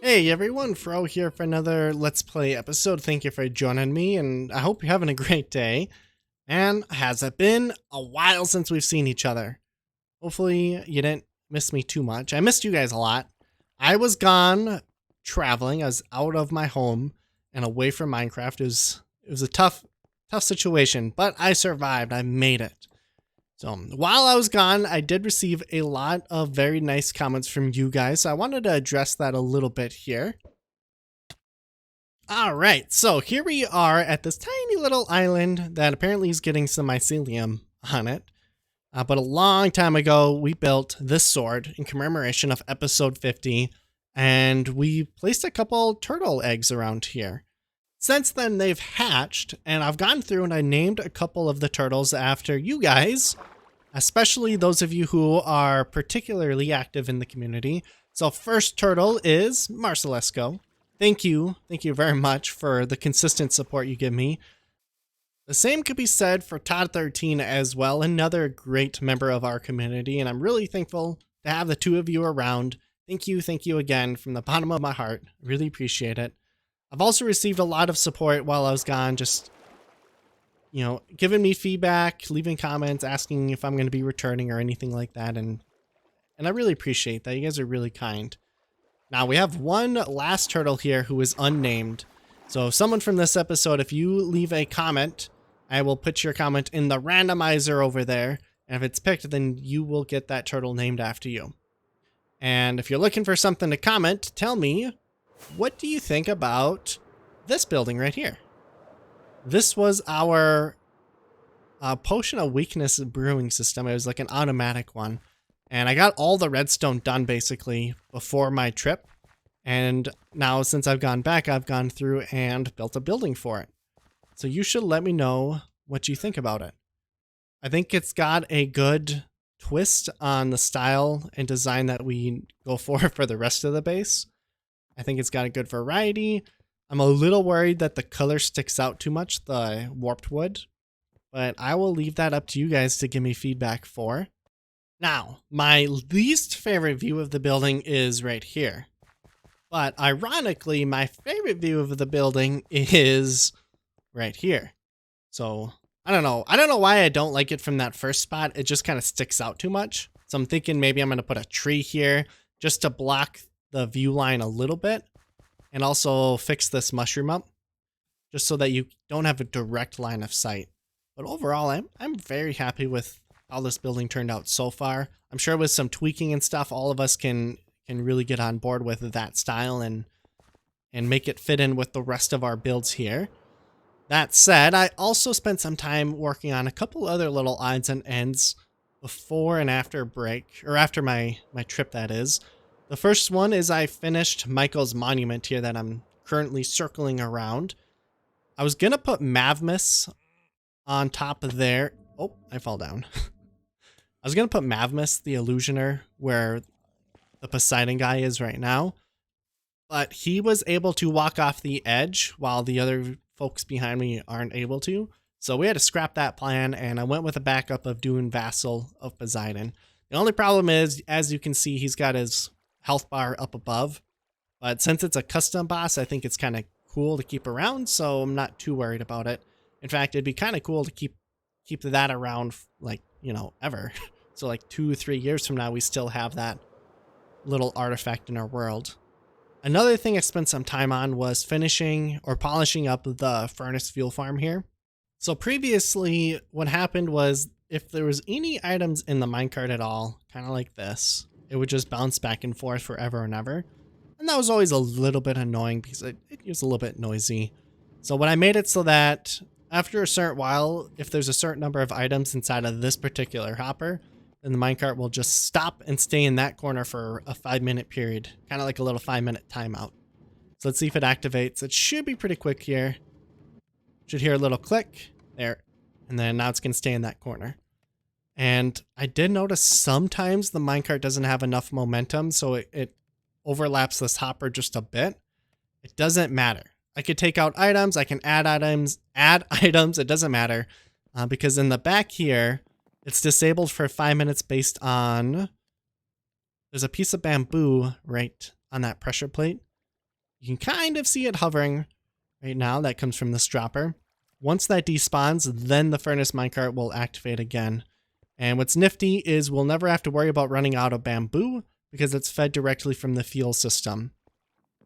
Hey everyone, Froe here for another Let's Play episode. Thank you for joining me, and I hope you're having a great day. And has it been a while since we've seen each other? Hopefully you didn't miss me too much. I missed you guys a lot. I was gone traveling. I was out of my home and away from Minecraft. It was a tough situation, but I survived. I made it. So while I was gone, I did receive a lot of very nice comments from you guys. So I wanted to address that a little bit here. All right, so here we are at this tiny little island that apparently is getting some mycelium on it. But a long time ago, we built this sword in commemoration of episode 50, and we placed a couple turtle eggs around here. Since then, they've hatched, and I've gone through and I named a couple of the turtles after you guys, especially those of you who are particularly active in the community. So first turtle is Marcelesco. Thank you very much for the consistent support you give me. The same could be said for Todd13 as well, another great member of our community, and I'm really thankful to have the two of you around. Thank you again from the bottom of my heart. Really appreciate it. I've also received a lot of support while I was gone, just, giving me feedback, leaving comments, asking if I'm going to be returning or anything like that, and I really appreciate that. You guys are really kind. Now, we have one last turtle here who is unnamed. So someone from this episode, if you leave a comment, I will put your comment in the randomizer over there, and if it's picked, then you will get that turtle named after you. And if you're looking for something to comment, tell me, what do you think about this building right here? This was our potion of weakness brewing system. It was like an automatic one. And I got all the redstone done basically before my trip. And now since I've gone back, I've gone through and built a building for it. So you should let me know what you think about it. I think it's got a good twist on the style and design that we go for the rest of the base. I think it's got a good variety. I'm a little worried that the color sticks out too much, the warped wood, but I will leave that up to you guys to give me feedback for. Now, my least favorite view of the building is right here. But ironically, my favorite view of the building is right here. So, I don't know. I don't know why I don't like it from that first spot. It just kind of sticks out too much. So I'm thinking maybe I'm going to put a tree here just to block the view line a little bit, and also fix this mushroom up just so that you don't have a direct line of sight. But overall, I'm very happy with how this building turned out so far. I'm sure with some tweaking and stuff, all of us can really get on board with that style and make it fit in with the rest of our builds here. That said, I also spent some time working on a couple other little odds and ends before and after break, or after my trip, that is. The first one is I finished Michael's monument here that I'm currently circling around. I was going to put Mavmus on top of there. Oh, I fell down. I was going to put Mavmus, the illusioner, where the Poseidon guy is right now. But he was able to walk off the edge while the other folks behind me aren't able to. So we had to scrap that plan, and I went with a backup of doing Vassal of Poseidon. The only problem is, as you can see, he's got his health bar up above, but since it's a custom boss, I think it's kind of cool to keep around, so I'm not too worried about it. In fact, it'd be kind of cool to keep that around, like, ever. So like 2-3 years from now, we still have that little artifact in our world. Another thing I spent some time on was finishing or polishing up the furnace fuel farm here. So previously, what happened was if there was any items in the minecart at all, kind of like this, it would just bounce back and forth forever and ever. And that was always a little bit annoying because it was a little bit noisy. So when I made it so that after a certain while, if there's a certain number of items inside of this particular hopper, then the minecart will just stop and stay in that corner for a 5-minute period. Kind of like a little 5-minute timeout. So let's see if it activates. It should be pretty quick here. Should hear a little click. There. And then now it's going to stay in that corner. And I did notice sometimes the minecart doesn't have enough momentum, so it overlaps this hopper just a bit. It doesn't matter. I could take out items, I can add items, it doesn't matter. Because in the back here, it's disabled for 5 minutes based on... There's a piece of bamboo right on that pressure plate. You can kind of see it hovering right now. That comes from this dropper. Once that despawns, then the furnace minecart will activate again. And what's nifty is we'll never have to worry about running out of bamboo because it's fed directly from the fuel system.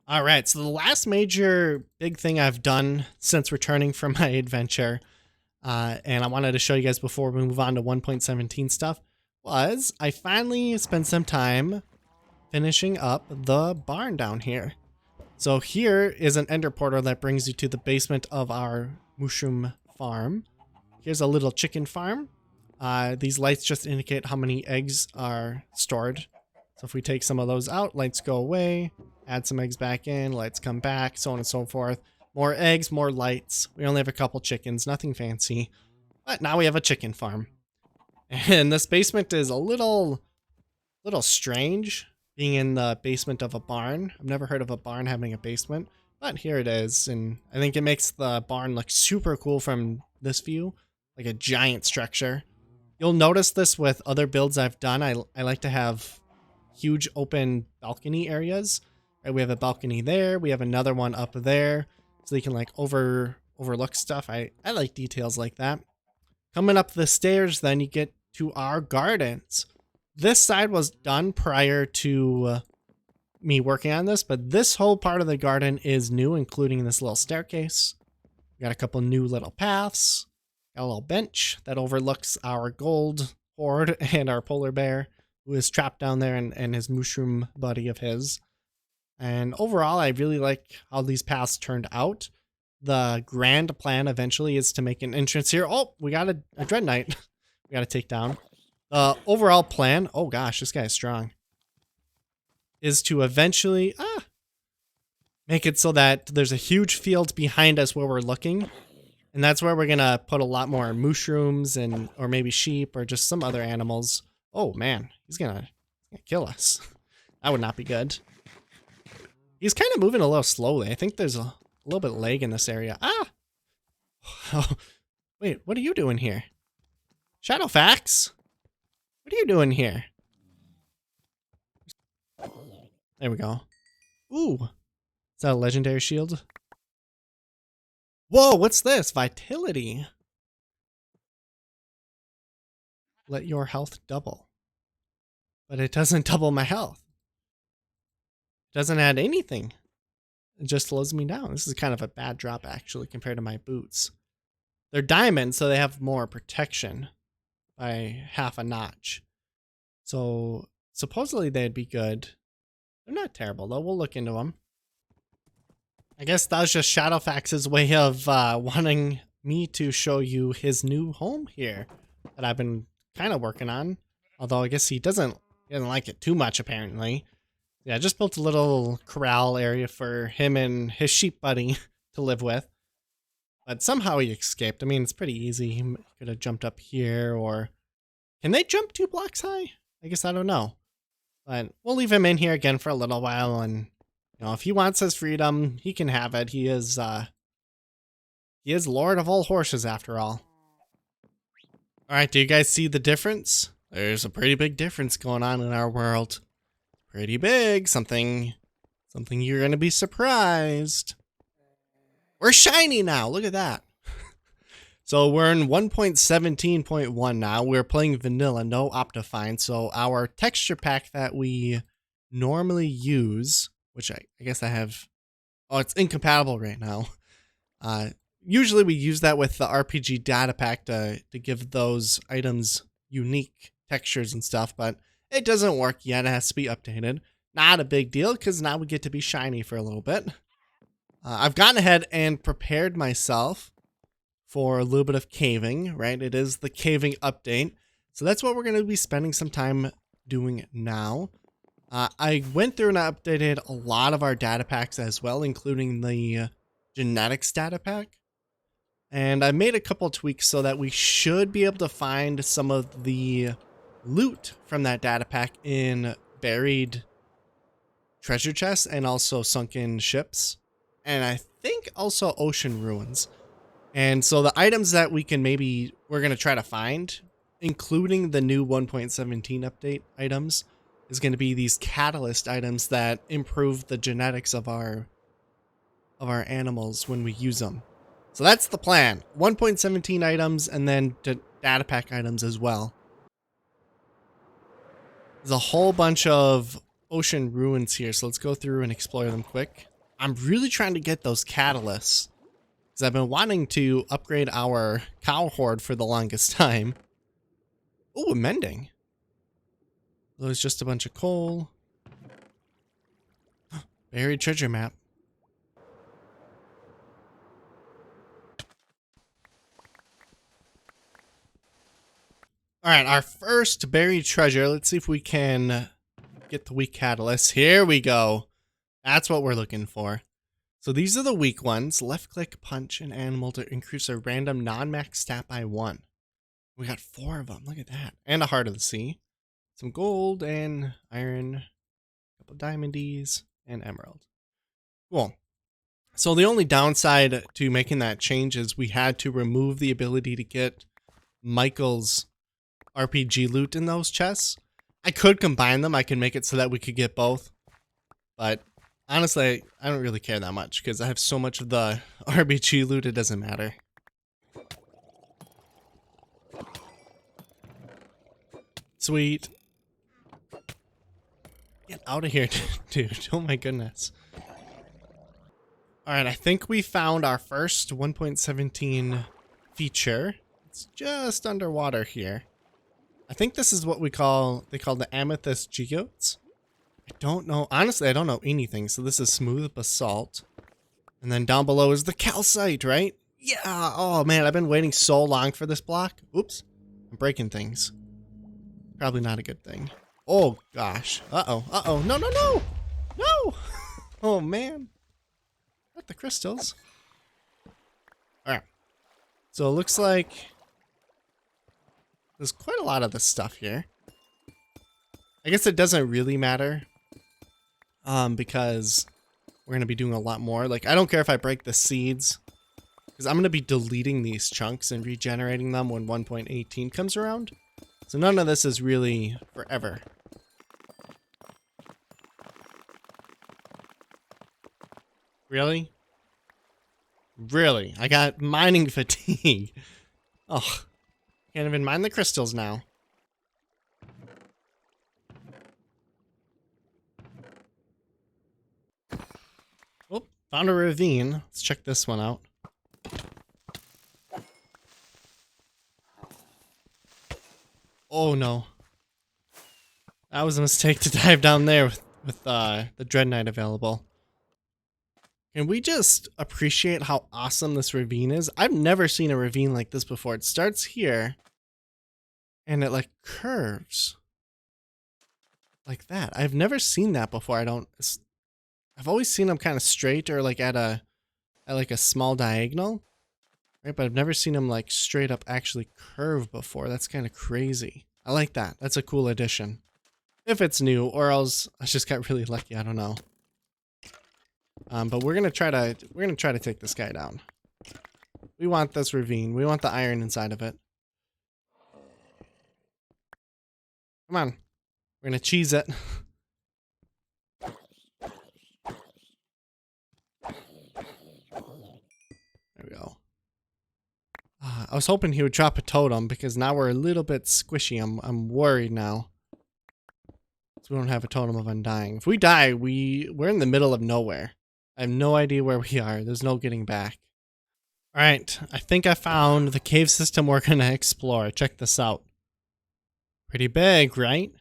All right, so the last major big thing I've done since returning from my adventure, and I wanted to show you guys before we move on to 1.17 stuff, was I finally spent some time finishing up the barn down here. So here is an ender portal that brings you to the basement of our mushroom farm. Here's a little chicken farm. These lights just indicate how many eggs are stored. So if we take some of those out, lights go away, add some eggs back in, lights come back, so on and so forth. More eggs, more lights. We only have a couple chickens, nothing fancy. But now we have a chicken farm. And this basement is a little strange, being in the basement of a barn. I've never heard of a barn having a basement, but here it is. And I think it makes the barn look super cool from this view, like a giant structure. You'll notice this with other builds I've done. I like to have huge open balcony areas. Right, we have a balcony there. We have another one up there, so you can like overlook stuff. I like details like that. Coming up the stairs, then you get to our gardens. This side was done prior to me working on this, but this whole part of the garden is new, including this little staircase. We got a couple new little paths. Got a little bench that overlooks our gold hoard and our polar bear, who is trapped down there, and his mushroom buddy of his. And overall, I really like how these paths turned out. The grand plan eventually is to make an entrance here. Oh, we got a Dread Knight we got to take down. The overall plan, oh gosh, this guy is strong, is to eventually make it so that there's a huge field behind us where we're looking. And that's where we're going to put a lot more mushrooms or maybe sheep or just some other animals. Oh man, he's gonna kill us. That would not be good. He's kind of moving a little slowly. I think there's a little bit lag in this area. Ah! Oh, wait, what are you doing here? Shadowfax? What are you doing here? There we go. Ooh. Is that a legendary shield? Whoa, what's this? Vitality. Let your health double. But it doesn't double my health. It doesn't add anything. It just slows me down. This is kind of a bad drop, actually, compared to my boots. They're diamond, so they have more protection by half a notch. So supposedly they'd be good. They're not terrible, though. We'll look into them. I guess that was just Shadowfax's way of wanting me to show you his new home here that I've been kind of working on. Although I guess he doesn't like it too much, apparently. Yeah, I just built a little corral area for him and his sheep buddy to live with. But somehow he escaped. I mean, it's pretty easy. He could have jumped up here, or... Can they jump 2 blocks high? I guess I don't know. But we'll leave him in here again for a little while, and you know, if he wants his freedom, he can have it. He is Lord of all horses, after all. Alright, do you guys see the difference? There's a pretty big difference going on in our world. Pretty big. Something you're gonna be surprised. We're shiny now. Look at that. So we're in 1.17.1 now. We're playing vanilla, no Optifine. So our texture pack that we normally use, which I guess I have... Oh, it's incompatible right now. Usually we use that with the RPG Datapack to give those items unique textures and stuff, but it doesn't work yet. It has to be updated. Not a big deal, because now we get to be shiny for a little bit. I've gotten ahead and prepared myself for a little bit of caving, right? It is the caving update. So that's what we're going to be spending some time doing now. I went through and I updated a lot of our data packs as well, including the genetics data pack. And I made a couple tweaks so that we should be able to find some of the loot from that data pack in buried treasure chests and also sunken ships. And I think also ocean ruins. And so the items that we're going to try to find, including the new 1.17 update items, is going to be these catalyst items that improve the genetics of our of our animals when we use them. So that's the plan. 1.17 items and then data pack items as well. There's a whole bunch of ocean ruins here, so let's go through and explore them quick. I'm really trying to get those catalysts because I've been wanting to upgrade our cow horde for the longest time. Oh, mending. There's just a bunch of coal. Buried treasure map. All right, our first buried treasure. Let's see if we can get the weak catalyst. Here we go. That's what we're looking for. So these are the weak ones. Left click, punch an animal to increase a random non-max stat by 1. We got 4 of them. Look at that. And a heart of the sea. Some gold and iron. A couple diamondies and emerald. Cool. So the only downside to making that change is we had to remove the ability to get Michael's RPG loot in those chests. I could combine them. I can make it so that we could get both. But honestly, I don't really care that much because I have so much of the RPG loot, it doesn't matter. Sweet. Get out of here, dude. Oh my goodness. Alright, I think we found our first 1.17 feature. It's just underwater here. I think this is what they call the amethyst geodes. I don't know. Honestly, I don't know anything. So this is smooth basalt. And then down below is the calcite, right? Yeah. Oh man, I've been waiting so long for this block. Oops. I'm breaking things. Probably not a good thing. Oh gosh. Uh-oh. Uh-oh. No, no, no. No. Oh man. Not the crystals. All right. So it looks like there's quite a lot of this stuff here. I guess it doesn't really matter. Because we're going to be doing a lot more. Like, I don't care if I break the seeds. Because I'm going to be deleting these chunks and regenerating them when 1.18 comes around. So none of this is really forever. Really? Really? I got mining fatigue. Oh, can't even mine the crystals now. Oh, found a ravine. Let's check this one out. Oh no. That was a mistake to dive down there with the Dread Knight available. Can we just appreciate how awesome this ravine is? I've never seen a ravine like this before. It starts here and it like curves like that. I've never seen that before. I've always seen them kind of straight or like at like a small diagonal, right? But I've never seen them like straight up actually curve before. That's kind of crazy. I like that. That's a cool addition. If it's new, or else I just got really lucky. I don't know. But we're gonna try to take this guy down. We want this ravine. We want the iron inside of it. Come on. We're gonna cheese it. There we go. I was hoping he would drop a totem because now we're a little bit squishy. I'm worried now. So we don't have a totem of undying. If we die, we're in the middle of nowhere. I have no idea where we are. There's no getting back. All right, I think I found the cave system we're gonna explore. Check this out. Pretty big, right?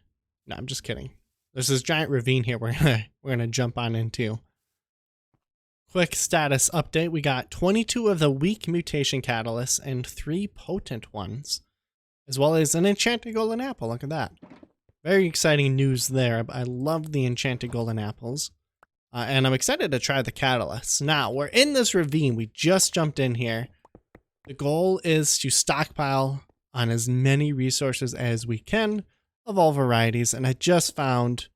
No, I'm just kidding. There's this giant ravine here we're gonna jump on into. Quick status update. We got 22 of the weak mutation catalysts and 3 potent ones, as well as an enchanted golden apple. Look at that. Very exciting news there. I love the enchanted golden apples. And I'm excited to try the catalysts. Now, we're in this ravine. We just jumped in here. The goal is to stockpile on as many resources as we can of all varieties. And I just found,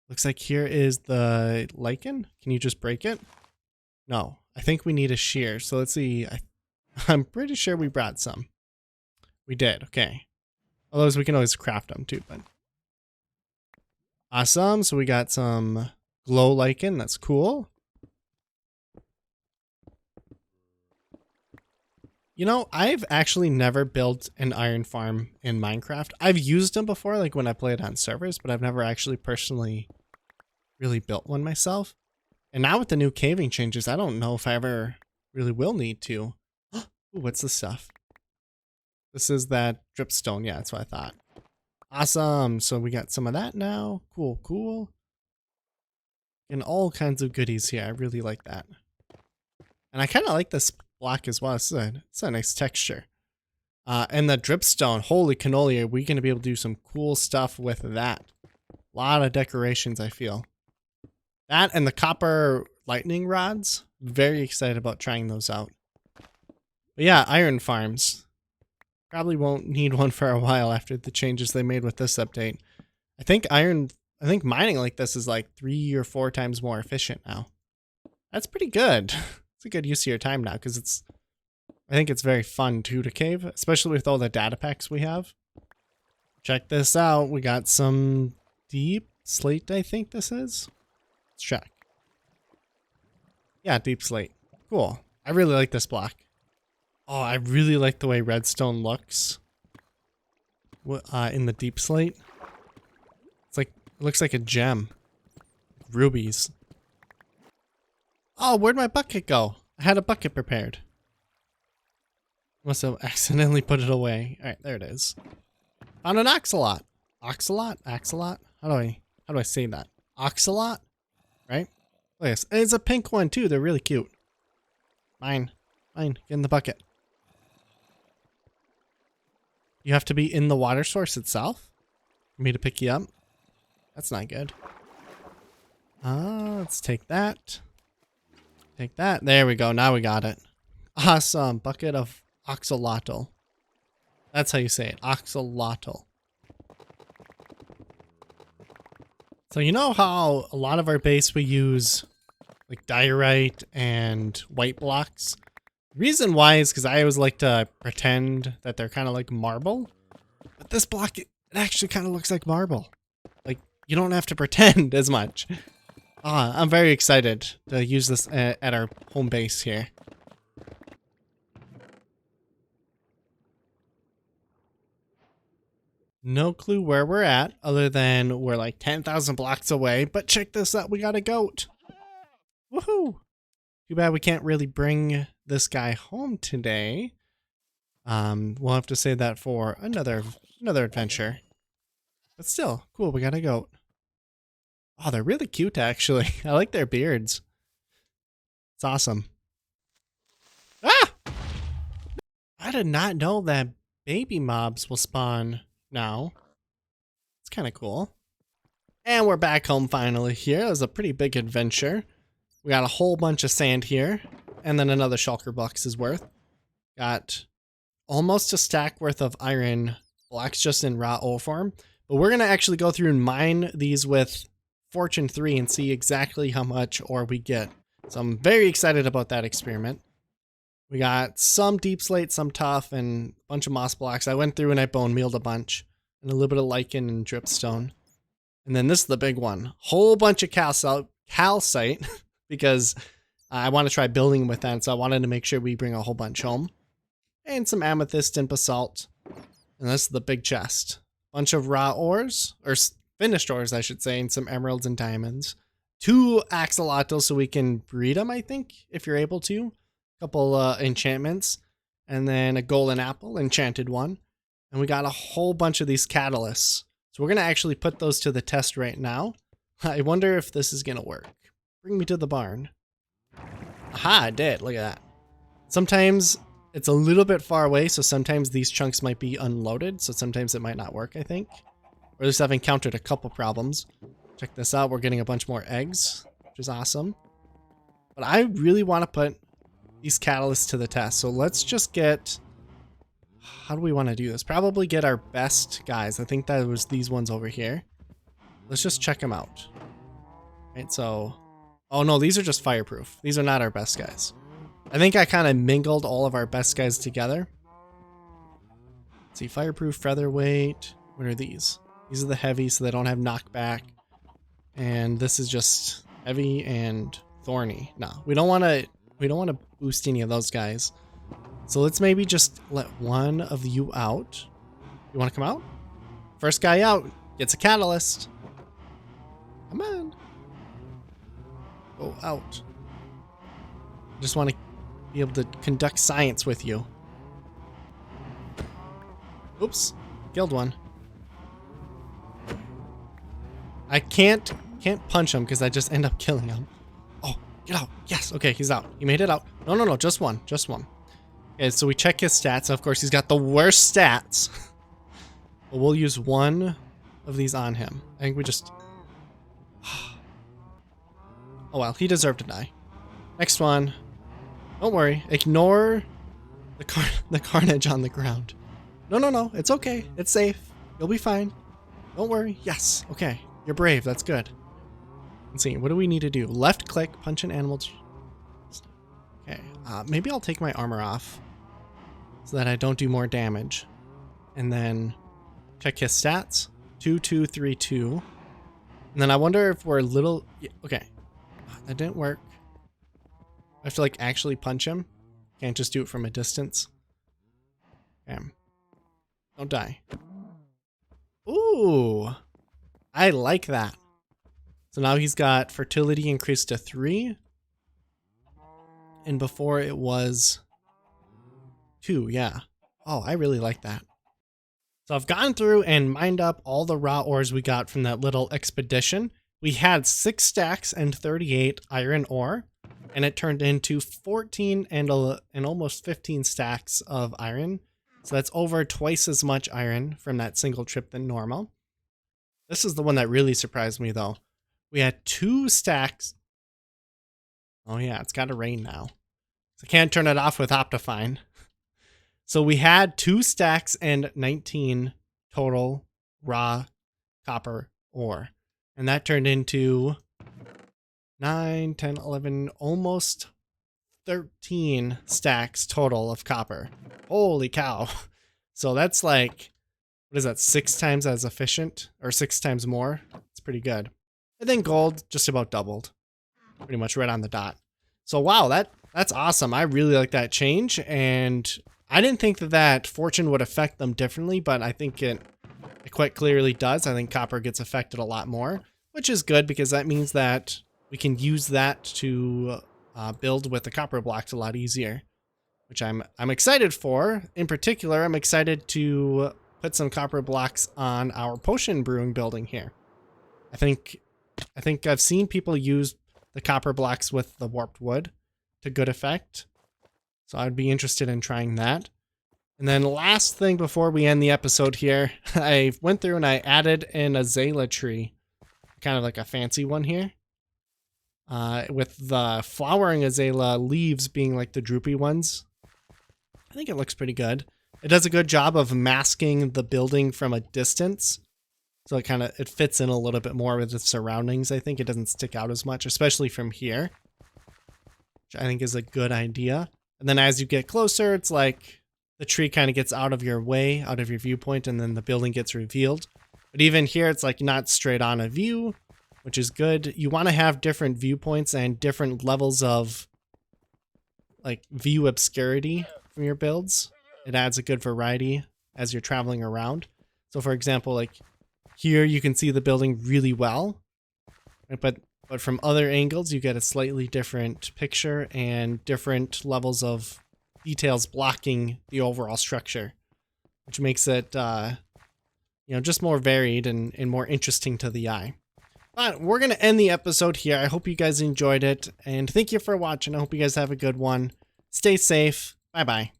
looks like here is the lichen. Can you just break it? No, I think we need a shear. So let's see. I'm pretty sure we brought some. We did. Okay. Although we can always craft them too, but awesome. So we got some glow lichen. That's cool. You know, I've actually never built an iron farm in Minecraft. I've used them before, like when I played on servers, but I've never actually personally really built one myself. And now with the new caving changes, I don't know if I ever really will need to. Ooh, what's this stuff? This is that dripstone. Yeah, that's what I thought. Awesome. So we got some of that now. Cool, cool. And all kinds of goodies here. I really like that. And I kind of like this block as well. It's a nice texture. And the dripstone. Holy cannoli. Are we going to be able to do some cool stuff with that? A lot of decorations, I feel. That and the copper lightning rods. Very excited about trying those out. But yeah, iron farms. Probably won't need one for a while after the changes they made with this update. I think mining like this is like 3 or 4 times more efficient now. That's pretty good. It's a good use of your time now because I think it's very fun too to cave, especially with all the data packs we have. Check this out. We got some deep slate, I think this is. Let's check. Yeah, deep slate. Cool. I really like this block. Oh, I really like the way redstone looks in the deep slate. It's like, it looks like a gem. Rubies. Oh, where'd my bucket go? I had a bucket prepared. Must have accidentally put it away. All right, there it is. Found an oxalot. Oxalot? Axolot? How do I say that? Oxalot? Right? Oh, yes. It's a pink one too. They're really cute. Mine. Get in the bucket. You have to be in the water source itself for me to pick you up. That's not good. Let's take that. Take that. There we go. Now we got it. Awesome. Bucket of oxalotl. That's how you say it. Oxalotl. So you know how a lot of our base we use like diorite and white blocks? The reason why is because I always like to pretend that they're kind of like marble. But this block, it actually kind of looks like marble. Like, you don't have to pretend as much. I'm very excited to use this at our home base here. No clue where we're at, other than we're like 10,000 blocks away. But check this out, we got a goat. Woohoo! Too bad we can't really bring this guy home today. We'll have to save that for another adventure. But still, cool, we got a goat. Oh, they're really cute, actually. I like their beards. It's awesome. Ah! I did not know that baby mobs will spawn now. It's kind of cool. And we're back home finally here. It was a pretty big adventure. We got a whole bunch of sand here. And then another shulker box's worth. Got almost a stack worth of iron blocks just in raw ore form. But we're going to actually go through and mine these with Fortune 3 and see exactly how much ore we get. So I'm very excited about that experiment. We got some deep slate, some tough, and a bunch of moss blocks. I went through and I bone mealed a bunch. And a little bit of lichen and dripstone. And then this is the big one. Whole bunch of calcite because I want to try building with that. So I wanted to make sure we bring a whole bunch home. And some amethyst and basalt. And this is the big chest. Bunch of raw ores, or finished ores, I should say, and some emeralds and diamonds. 2 axolotls so we can breed them, I think, if you're able to. A couple enchantments. And then a golden apple, enchanted one. And we got a whole bunch of these catalysts. So we're going to actually put those to the test right now. I wonder if this is going to work. Bring me to the barn. Aha, I did. Look at that. Sometimes it's a little bit far away, so sometimes these chunks might be unloaded. So sometimes it might not work, I think. Or at least I've encountered a couple problems. Check this out. We're getting a bunch more eggs, which is awesome. But I really want to put these catalysts to the test. So let's just get... How do we want to do this? Probably get our best guys. I think that was these ones over here. Let's just check them out. Right, so... Oh no, these are just fireproof. These are not our best guys. I think I kind of mingled all of our best guys together. Let's see, fireproof, featherweight. What are these? These are the heavy, so they don't have knockback. And this is just heavy and thorny. No, we don't want to boost any of those guys. So let's maybe just let one of you out. You want to come out? First guy out gets a catalyst. Come on. Go out. Just want to be able to conduct science with you. Oops. Killed one. I can't punch him because I just end up killing him. Oh, get out. Yes. Okay, he's out. He made it out. No. Just one. Just one. Okay, so we check his stats. Of course, he's got the worst stats. But we'll use one of these on him. I think we just... Oh, well. He deserved to die. Next one. Don't worry. Ignore the carnage on the ground. No. It's okay. It's safe. You'll be fine. Don't worry. Yes. Okay. You're brave. That's good. Let's see. What do we need to do? Left click, punch an animal. Okay. Maybe I'll take my armor off so that I don't do more damage. And then check his stats. 2, 2, 3, 2. And then I wonder if we're a little... Yeah, okay. That didn't work. I have to like actually punch him. Can't just do it from a distance. Damn. Don't die. Ooh. I like that. So now he's got fertility increased to 3. And before it was 2, yeah. Oh, I really like that. So I've gone through and mined up all the raw ores we got from that little expedition. We had 6 stacks and 38 iron ore, and it turned into 14 and almost 15 stacks of iron. So that's over twice as much iron from that single trip than normal. This is the one that really surprised me, though. We had 2 stacks. Oh, yeah, it's got to rain now. So I can't turn it off with Optifine. So we had 2 stacks and 19 total raw copper ore. And that turned into 9, 10, 11, almost 13 stacks total of copper. Holy cow. So that's like, what is that, 6 times as efficient? Or 6 times more? It's pretty good. And then gold just about doubled. Pretty much right on the dot. So wow, that's awesome. I really like that change. And I didn't think that fortune would affect them differently, but I think it quite clearly does. I think copper gets affected a lot more, which is good because that means that we can use that to build with the copper blocks a lot easier, which I'm excited for. In particular, I'm excited to put some copper blocks on our potion brewing building here. I think I've seen people use the copper blocks with the warped wood to good effect. So I'd be interested in trying that. And then last thing before we end the episode here, I went through and I added in a Zayla tree, kind of like a fancy one here. With the flowering azalea leaves being like the droopy ones. I think it looks pretty good. It does a good job of masking the building from a distance. So it fits in a little bit more with the surroundings. I think it doesn't stick out as much, especially from here, which I think is a good idea. And then as you get closer, it's like the tree kind of gets out of your way, out of your viewpoint, and then the building gets revealed. But even here, it's like not straight on a view, which is good. You want to have different viewpoints and different levels of like view obscurity from your builds. It adds a good variety as you're traveling around. So for example, like here you can see the building really well, but from other angles you get a slightly different picture and different levels of details blocking the overall structure, which makes it just more varied and more interesting to the eye. But we're going to end the episode here. I hope you guys enjoyed it, and thank you for watching. I hope you guys have a good one. Stay safe. Bye-bye.